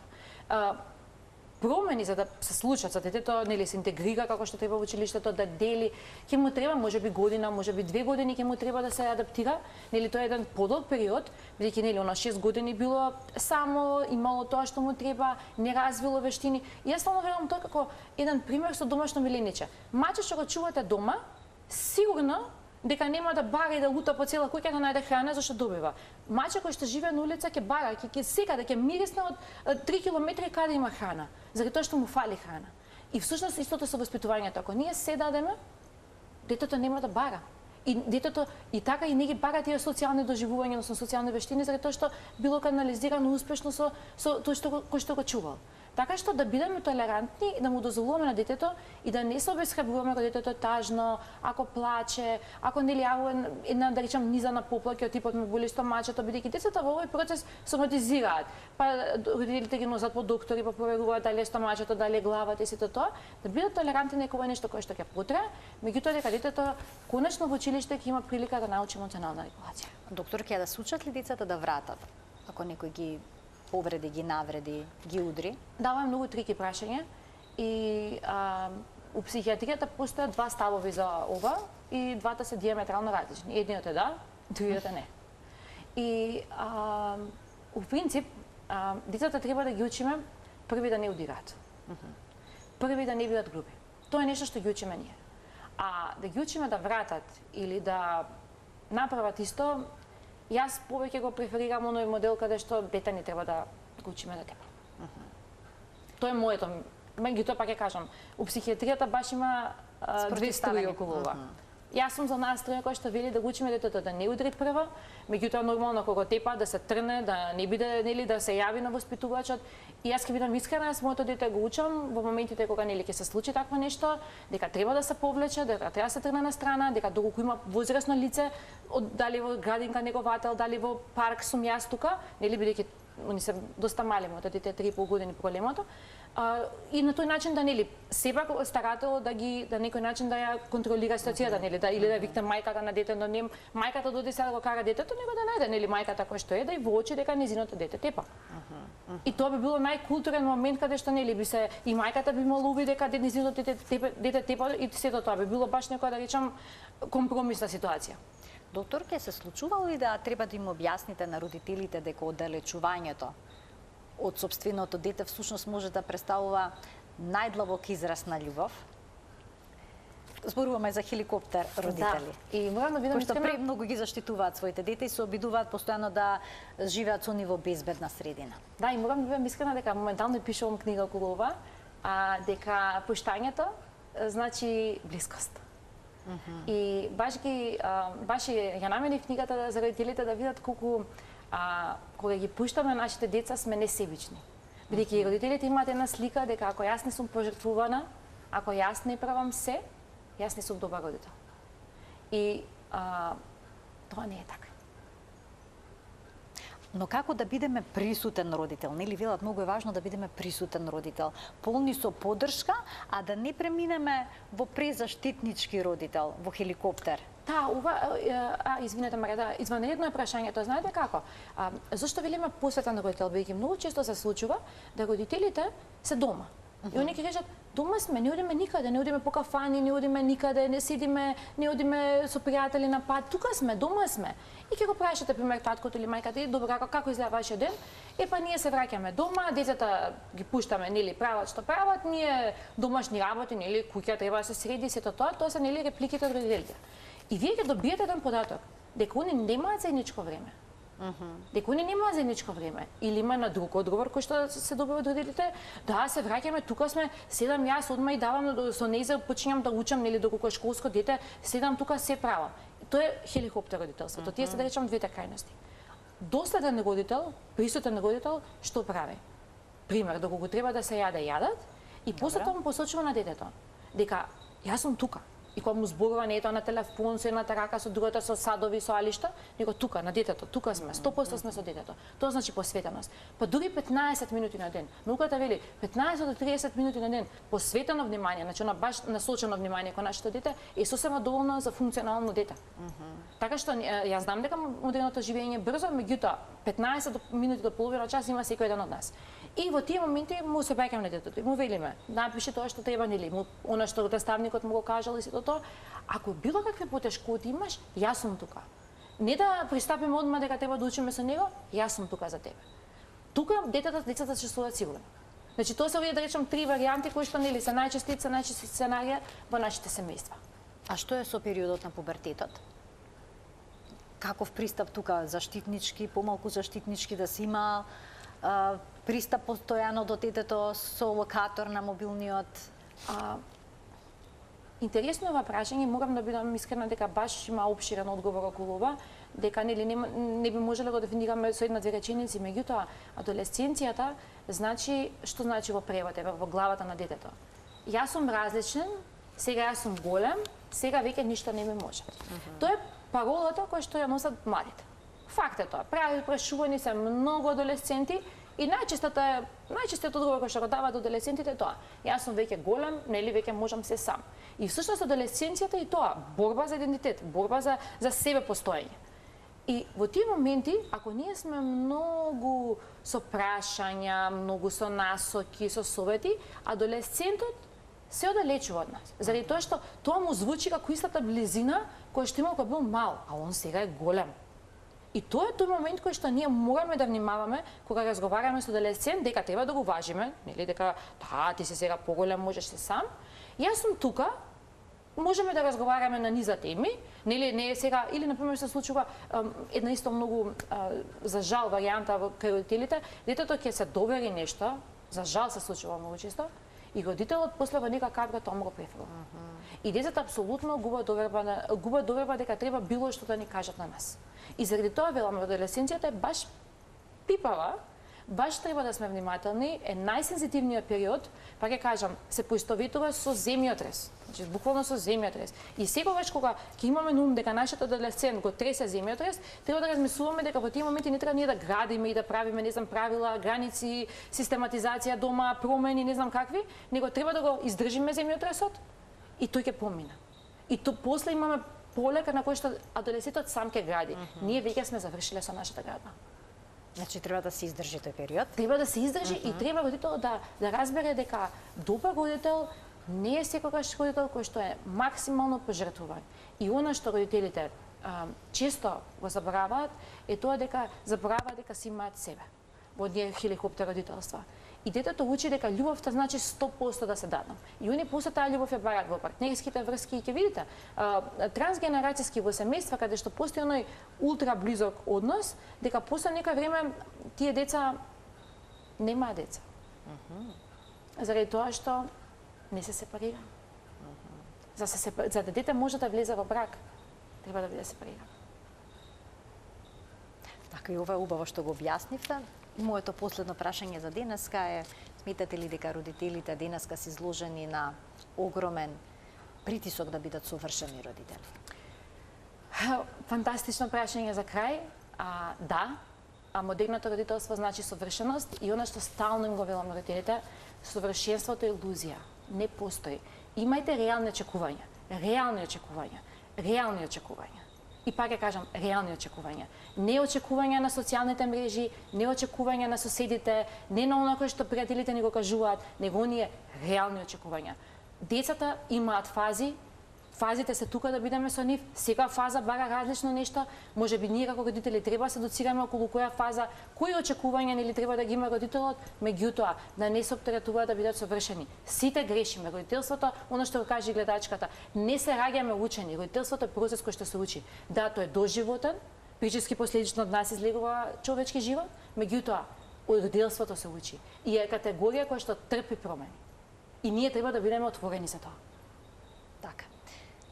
Промени за да се случат, за детето нели се интегрира како што треба во училиштето, да дели, ќе му треба можеби година, можеби 2 години ќе му треба да се адаптира, нели тоа е еден подолг период, бидејќи нели она 6 години било само имало тоа што му треба, не развило вештини. И јас стално гледам тоа како еден пример со домашно милениче. Маче што го чувате дома, сигурно дека нема да бара и да лута по цела куќа да најде храна зашто добива. Маче кој што живее на улица ќе бара, ќе секаде, ќе мирисне од 3 километри каде има храна, заради тоа што му фали храна. И всушност истото со воспитувањето, ако ние се дадеме, детето нема да бара. И детето и така и не ги бара тие социјални доживувања, односно социјални вештини, заради тоа што било канализирано успешно со тоа кој што го чувал. Така што да бидеме толерантни и да му дозволуваме на детето и да не се обесхрабруваме кога детето е тажно, ако плаче, ако нели една да речам низа на поплаки од типот му боли стомачето, бидејќи децата во овој процес соматизираат. Па родителите ги носат по доктори, па проверуваат дали е стомачето, дали е главата и сето тоа, да бидат толерантни некој нешто кое што ќе потрае, меѓутоа дека детето конечно во училиште ќе има прилика да научи емоционална регулација. Доктор, ќе да се учат ли децата да вратат? Ако некој ги повреди, ги навреди, ги удри? Дава многу трики прашање и у психијатријата постојат два ставови за ова и двата се диаметрално различни. Едниот е да, другиот е не. И у принцип децата треба да ги учиме први да не удираат. Први да не бидат груби. Тоа е нешто што ги учиме ние. А да ги учиме да вратат или да направат исто, јас повеќе го преферирам оној модел каде што дете не треба да го учиме да тепа. Тоа е моето. Меѓутоа пак ќе кажам, у психијатријата баш има две струи околу ова. Јас сум за настроја која што вели да го учиме детето да не удри прва, меѓутоа нормално кога тепа да се трне, да не биде нели да се јави на воспитувачот. И јас ќе бидам искрена, јас моето дете го учам во моментите кога нели ќе се случи такво нешто, дека треба да се повлече, дека треба да се трне на страна, дека доколку има возрасно лице, дали во градинка неговател, дали во парк сум јас тука, нели бидејќи они се доста мали, моето дете е 3,5 години големото. И на тој начин да нели сепак старатело да некој начин да ја контролира ситуацијата, нели да или да викне мајката на детето, не мајката доди сега да го кара детето, него да најде нели мајката која што е да и воочи дека нејзиното дете тепа. И тоа би било најкултурен момент каде што нели би се и мајката би имала уви дека нејзиното дете тепа и сето тоа би било баш некоја да речам компромисна ситуација. Доктор, ќе се случувало ли да треба да им објасните на родителите дека оддалечувањето од сопственото дете всушност може да представува најдлабок израз на љубов? Зборуваме за хеликоптер родители. Да. И морам да бидам искрена, премногу ги заштитуваат своите дете и се обидуваат постојано да живеат со нив во безбедна средина. Да, и морам да бидам искрена дека моментално пишувам книга околу ова, дека поштањето значи блискост. И баш ја наменив книгата за родителите да видат колку кога ги пуштаме нашите деца сме несебични. Бидејќи родителите имаат една слика дека ако јас не сум пожртвувана, ако јас не правам се, јас не сум добар родител. И тоа не е така. Но како да бидеме присутен родител? Нели велат многу е важно да бидеме присутен родител, полни со поддршка, а да не преминеме во презаштитнички родител, во хеликоптер. Да, извинете ме, да, извънредно е прашањето, знаете како? Зашто велиме посветен родител, бидејќи многу често се случува да родителите се дома. И они ќе кажат, дома сме, не одиме никаде, не одиме по кафани, не одиме никаде, не седиме, не одиме со пријатели на пат, тука сме, дома сме. И ќе го прашате, пример, таткото или мајката, и добро, како изгледа вашиот ден? Па ние се враќаме дома, децата ги пуштаме, нели, прават што прават, ние домашни работи, нели, куќа треба да се среди, сето тоа се нели репликите од родителите. И вие ќе добиете еден податок, дека они немаат заедничко време. Дека они немаат заедничко време. Или има на друг одговор кој што се добива од родителите, да, се враќаме, тука сме, седам јас одма и давам со нејза, почињам да учам, нели, доколку е школско дете, седам тука, се правам. Тоа е хеликоптер родителството. Тие се да речам двете крајности. Доследен родител, присутен родител, што прави? Пример, доколку треба да се јаде, јадат, и после тоа му посочува на детето дека јас сум тука. И кога му зборува не ето на телефон, со едната рака, со другата со садови, со алишта, него тука, на детето, тука сме, 100% сме со детето. Тоа значи посветеност. Па дури 15 минути на ден. Науката вели 15 до 30 минути на ден посветено внимание, значи на баш насочено внимание кон нашето дете е сосема доволно за функционално дете. Така што јас знам дека модерното живење е брзо, меѓутоа 15 минути до половина час има секој еден од нас. И во тие моменти му се баќам на детето и му велиме, напиши тоа што треба, нели, она што наставникот му го кажал и сето тоа. Ако било какви потешкоти имаш, јас сум тука. Не да пристапиме одма дека треба да учиме со него, јас сум тука за тебе. Тука децата се чувствуваат сигурно. Значи тоа се овие да речам три варијанти кои што нели се најчести сценарија во нашите семејства. А што е со периодот на пубертетот? Каков пристап тука, заштитнички, помалку заштитнички да се има, пристап постојано до детето со локатор на мобилниот? Интересно е ова прашање, морам да бидам искрена дека баш има опширен одговор околу ова, дека нели не би можеле да го дефинираме со една-две реченици, меѓутоа адолесценцијата значи што значи во превод, во главата на детето. Јас сум различен, сега јас сум голем, сега веќе ништо не ми може. Тоа е паролата која што ја носат младите. Факт е тоа. Прашувани се многу адолесценти и најчестиот одговор кој што го даваат адолесцентите е тоа. Јас сум веќе голем, нели веќе можам се сам. И всушност адолесценцијата е тоа, борба за идентитет, борба за себе постоење. И во тие моменти, ако ние сме многу со прашања, многу со насоки, со совети, адолесцентот се оддалечува од нас. Заради тоа што тоа му звучи како истата близина која што имал кога бил мал, а он сега е голем. И тоа е тој момент кој што ние мораме да внимаваме кога разговараме со адолесцент, дека треба да го важиме, нели, дека ти си сега поголем, можеш се сам. Јас сум тука, можеме да разговараме на низа теми, нели, не е сега, или например се случува една исто многу за жал варијанта кај родителите, детето ќе се довери нешто, за жал се случува многу често, и родителот после во нека капка тоа му го префрла. И децата апсолутно губат доверба дека треба било што да ни кажат на нас. И заради тоа велам, адолесценцијата е баш пипава, баш треба да сме внимателни, е најсензитивниот период, па ќе кажам, се поистоветува со земјотрес. Значи, буквално со земјотрес. И секогаш кога ќе имаме на ум дека нашиот адолесцент го тресе земјотрес, треба да размислуваме дека во тие моменти не треба ние да градиме и да правиме, не знам, правила, граници, систематизација дома, промени, не знам какви, него треба да го издржиме земјотресот и тој ќе помине. И то после имаме полека на кој што адолесцентот сам ќе гради. Ние веќе сме завршиле со нашата градба. Значи треба да се издржи тој период. Треба да се издржи и треба родителот да разбере дека добар родител не е секогаш родител кој што е максимално пожртвуван. И она што родителите често го забораваат е тоа дека забораваат дека си имаат себе во оние хеликоптер родителства. И детето учи дека љубовта значи 100% да се дадам. И они после таа љубов ја бараат во партнерските врски и ќе видите, трансгенерацијски во семејства каде што постои оној ултра близок однос, дека после некој време тие деца немаат деца. Заради тоа што не се сепарира. За да дете може да влезе во брак, треба да биде сепарирано. Така и ова е убаво што го објаснивте. Моето последно прашање за денеска е: сметате ли дека родителите денеска се изложени на огромен притисок да бидат совршени родители? Фантастично прашање за крај. Да, модерното родителство значи совршеност и она што стално им го велам на родителите, совршенството е илузија. Не постои. Имајте реални очекувања. Реални очекувања. И пак ја кажам, реални очекувања. Не очекувања на социјалните мрежи, не очекувања на соседите, не на оној кој што пријателите ни го кажуваат, него оние реални очекувања. Децата имаат фази, фазите се тука да бидеме со нив, секоја фаза бара различно нешто, можеби ние како родители треба да се доцираме околу која фаза, кои очекувања нели треба да ги има родителот, меѓутоа да не се оптеретуваат да бидат совршени. Сите грешиме. Родителството, она што го каже гледачката, не се раѓаме учени. Родителството е процес кој што се учи. Да, тој е доживотен, причински последично од нас излегува човечки живот, меѓутоа од родителството се учи. И е категорија која што трпи промени. И ние треба да бидеме отворени за тоа. Така.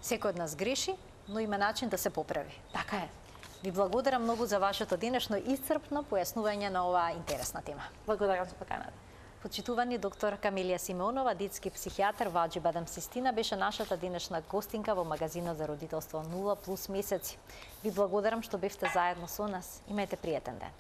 Секој од нас греши, но има начин да се поправи. Така е. Ви благодарам многу за вашето денешно исцрпно појаснување на оваа интересна тема. Благодарам за поканата. Почитувани доктор Камилија Симеонова, детски психијатар во Аџибадам Систина, беше нашата денешна гостинка во магазинот за родителство 0+ месеци. Ви благодарам што бевте заедно со нас. Имајте пријатен ден.